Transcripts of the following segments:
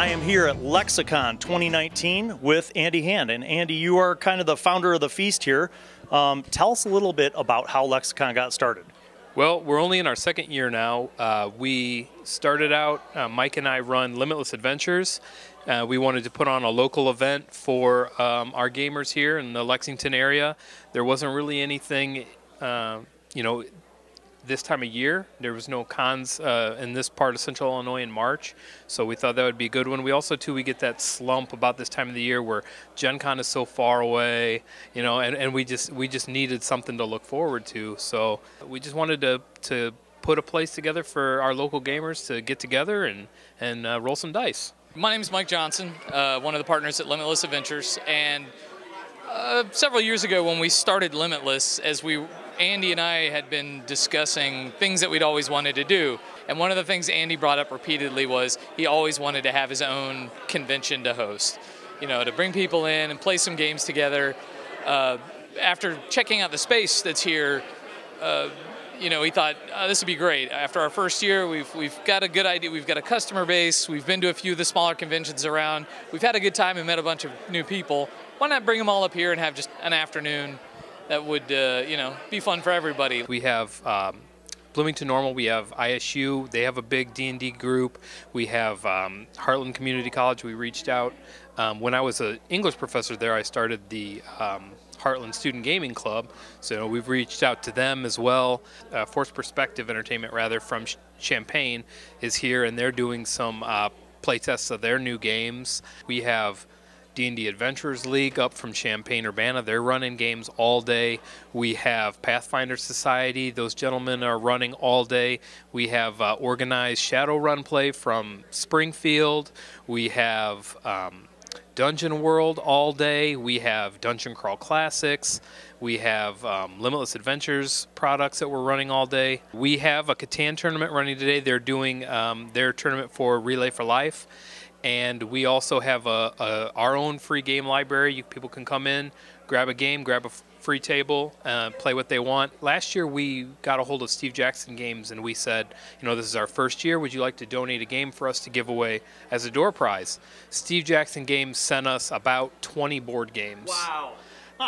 am here at Lexicon 2019 with Andy Hand. And Andy, you are kind of the founder of the feast here. Tell us a little bit about how Lexicon got started. Well, we're only in our second year now. We started out, Mike and I run Limitless Adventures. We wanted to put on a local event for our gamers here in the Lexington area. There wasn't really anything, this time of year. There was no cons in this part of Central Illinois in March, so we thought that would be a good one. We also, too, we get that slump about this time of the year where Gen Con is so far away, and we just needed something to look forward to. So we just wanted to put a place together for our local gamers to get together and roll some dice. My name is Mike Johnson, one of the partners at Limitless Adventures, and several years ago when we started Limitless, Andy and I had been discussing things that we'd always wanted to do. And one of the things Andy brought up repeatedly was he always wanted to have his own convention to host. To bring people in and play some games together. After checking out the space that's here, he thought, this would be great. After our first year, we've got a good idea. We've got a customer base. We've been to a few of the smaller conventions around. We've had a good time and met a bunch of new people. Why not bring them all up here and have just an afternoon that would, be fun for everybody. We have Bloomington Normal, we have ISU, they have a big D&D group. We have Heartland Community College, we reached out. When I was an English professor there, I started the Heartland Student Gaming Club, so we've reached out to them as well. Forced Perspective Entertainment, rather, from Champaign is here, and they're doing some play tests of their new games. We have D&D Adventures League up from Champaign-Urbana. They're running games all day. We have Pathfinder Society. Those gentlemen are running all day. We have organized Shadowrun play from Springfield. We have Dungeon World all day. We have Dungeon Crawl Classics. We have Limitless Adventures products that we're running all day. We have a Catan tournament running today. They're doing their tournament for Relay for Life. And we also have our own free game library. People can come in, grab a game, grab a free table, play what they want. Last year we got a hold of Steve Jackson Games and we said, this is our first year. Would you like to donate a game for us to give away as a door prize? Steve Jackson Games sent us about 20 board games. Wow.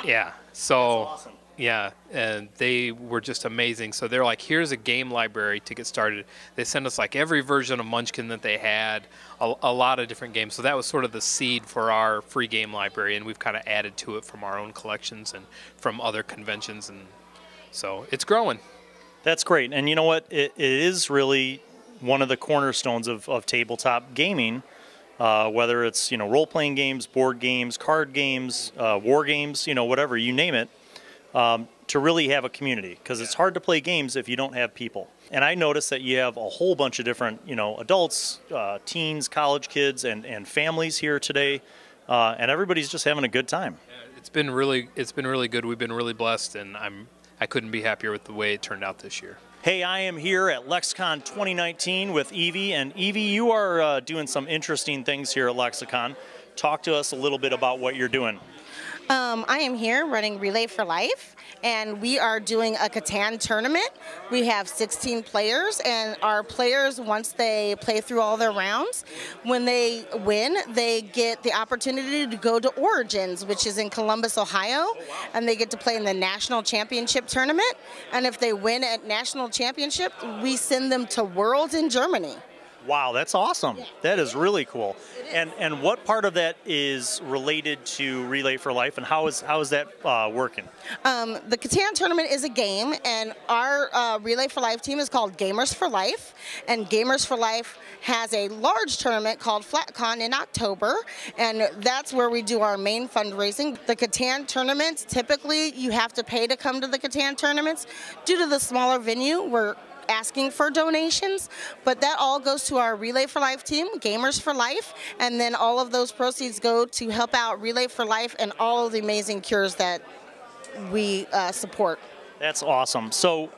Yeah. So. That's awesome. Yeah, and they were just amazing. So they're like, here's a game library to get started. They sent us like every version of Munchkin that they had, a lot of different games. So that was sort of the seed for our free game library, and we've kind of added to it from our own collections and from other conventions, and so it's growing. That's great. And you know what? It is really one of the cornerstones of tabletop gaming, whether it's role-playing games, board games, card games, war games, whatever, you name it. To really have a community, because it's hard to play games if you don't have people. And I noticed that you have a whole bunch of different, adults, teens, college kids, and families here today, and everybody's just having a good time. Yeah, it's been really good. We've been really blessed, and I couldn't be happier with the way it turned out this year. Hey, I am here at Lexicon 2019 with Evie, and Evie, you are doing some interesting things here at Lexicon. Talk to us a little bit about what you're doing. I am here running Relay for Life, and we are doing a Catan tournament. We have 16 players, and our players, once they play through all their rounds, when they win, they get the opportunity to go to Origins, which is in Columbus, Ohio, and they get to play in the National Championship tournament. And if they win at National Championship, we send them to Worlds in Germany. Wow, that's awesome. Yeah. That is really cool. And what part of that is related to Relay for Life, and how is that working? The Catan tournament is a game, and our Relay for Life team is called Gamers for Life, and Gamers for Life has a large tournament called FlatCon in October, and that's where we do our main fundraising. The Catan tournaments, typically you have to pay to come to the Catan tournaments. Due to the smaller venue, we're asking for donations, but that all goes to our Relay for Life team, Gamers for Life, and then all of those proceeds go to help out Relay for Life and all of the amazing cures that we support. That's awesome. So,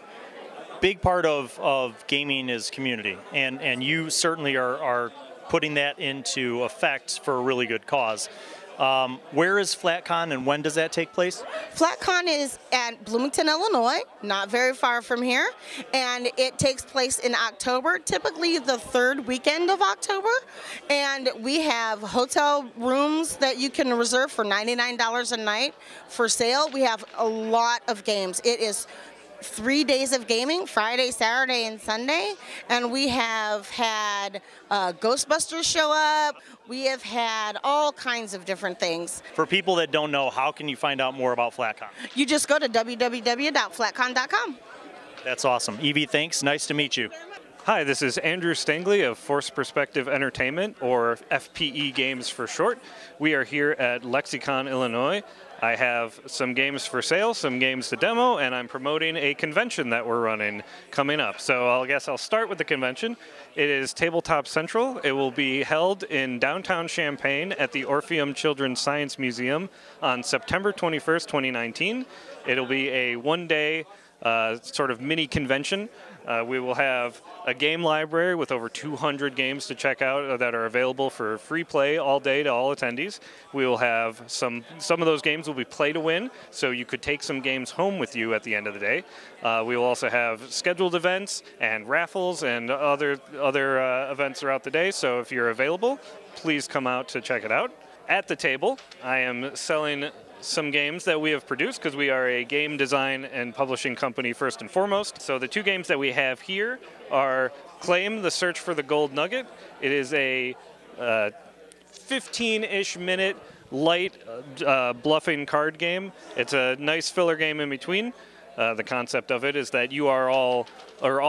big part of gaming is community, and you certainly are putting that into effect for a really good cause. Where is FlatCon and when does that take place? FlatCon is at Bloomington, Illinois, not very far from here, and it takes place in October, typically the third weekend of October, and we have hotel rooms that you can reserve for $99 a night for sale. We have a lot of games. It is 3 days of gaming, Friday, Saturday, and Sunday, and we have had Ghostbusters show up. We have had all kinds of different things. For people that don't know, how can you find out more about FlatCon? You just go to www.flatcon.com. That's awesome. Evie, thanks. Nice to meet you. Hi, this is Andrew Stangley of Force Perspective Entertainment, or FPE Games for short. We are here at Lexicon, Illinois. I have some games for sale, some games to demo, and I'm promoting a convention that we're running coming up. So I guess I'll start with the convention. It is Tabletop Central. It will be held in downtown Champaign at the Orpheum Children's Science Museum on September 21st, 2019. It'll be a one-day sort of mini convention. We will have a game library with over 200 games to check out that are available for free play all day to all attendees. We will have some of those games will be play to win, so you could take some games home with you at the end of the day. We will also have scheduled events and raffles and other events throughout the day, so if you're available, please come out to check it out. At the table, I am selling some games that we have produced because we are a game design and publishing company first and foremost. So the two games that we have here are Claim: The Search for the Gold Nugget. It is a 15-ish minute light bluffing card game. It's a nice filler game in between. The concept of it is that you are all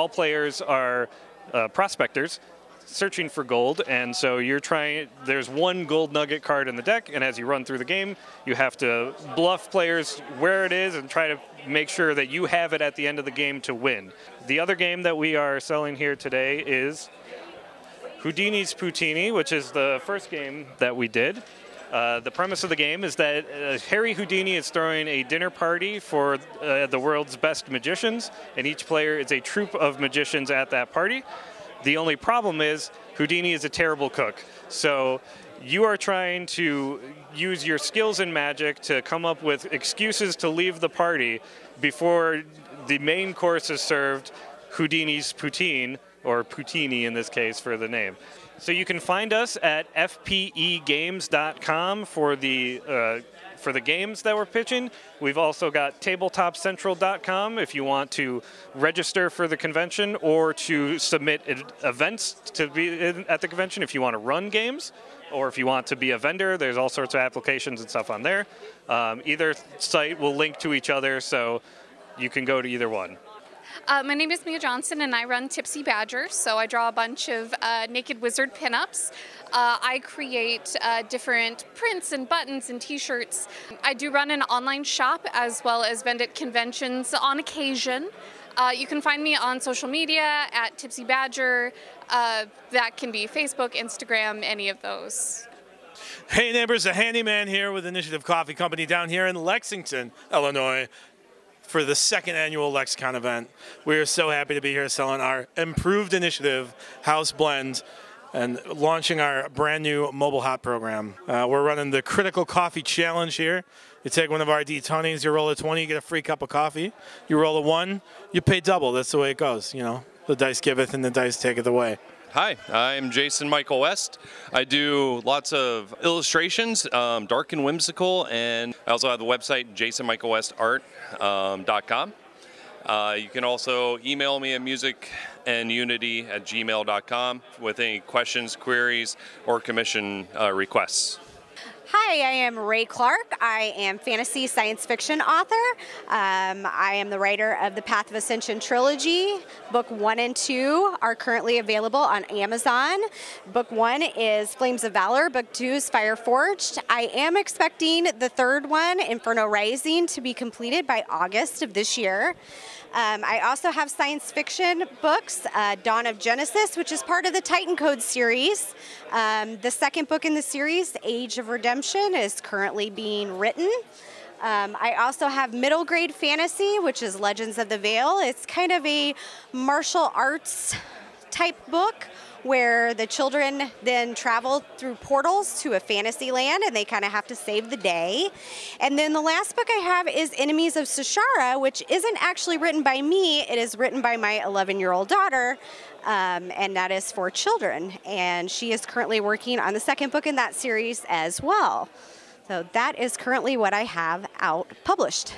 players are prospectors searching for gold, and so there's one gold nugget card in the deck, and as you run through the game, you have to bluff players where it is and try to make sure that you have it at the end of the game to win. The other game that we are selling here today is Houdini's Poutini, which is the first game that we did. The premise of the game is that Harry Houdini is throwing a dinner party for the world's best magicians, and each player is a troupe of magicians at that party. The only problem is Houdini is a terrible cook. So you are trying to use your skills in magic to come up with excuses to leave the party before the main course is served, Houdini's Poutine, or Poutini in this case for the name. So you can find us at fpegames.com for the games that we're pitching. We've also got tabletopcentral.com if you want to register for the convention or to submit events to be at the convention if you want to run games, or if you want to be a vendor. There's all sorts of applications and stuff on there. Either site will link to each other, so you can go to either one. My name is Mia Johnson, and I run Tipsy Badger, so I draw a bunch of naked wizard pinups. I create different prints and buttons and t-shirts. I do run an online shop as well as vend at conventions on occasion. You can find me on social media at Tipsy Badger. That can be Facebook, Instagram, any of those. Hey neighbors, a handyman here with Initiative Coffee Company down here in Lexington, Illinois, for the second annual Lexicon event. We are so happy to be here selling our improved initiative house blend and launching our brand new mobile hot program. We're running the Critical Coffee Challenge here. You take one of our D20s, you roll a 20, you get a free cup of coffee. You roll a 1, you pay double. That's the way it goes, you know. The dice giveth and the dice taketh away. Hi, I'm Jason Michael West. I do lots of illustrations, dark and whimsical, and I also have the website jasonmichaelwestart.com. You can also email me at musicandunity@gmail.com with any questions, queries, or commission requests. Hi, I am Rey Clark. I am fantasy science fiction author. I am the writer of the Path of Ascension trilogy. Book 1 and 2 are currently available on Amazon. Book 1 is Flames of Valor. Book 2 is Fire Forged. I am expecting the third one, Inferno Rising, to be completed by August of this year. I also have science fiction books, Dawn of Genesis, which is part of the Titan Code series. The second book in the series, Age of Redemption, is currently being written. I also have middle grade fantasy, which is Legends of the Veil. It's kind of a martial arts type book where the children then travel through portals to a fantasy land and they kind of have to save the day. And then the last book I have is Enemies of Sashara, which isn't actually written by me. It is written by my 11-year-old daughter, and that is for children. And she is currently working on the second book in that series as well. So that is currently what I have out published.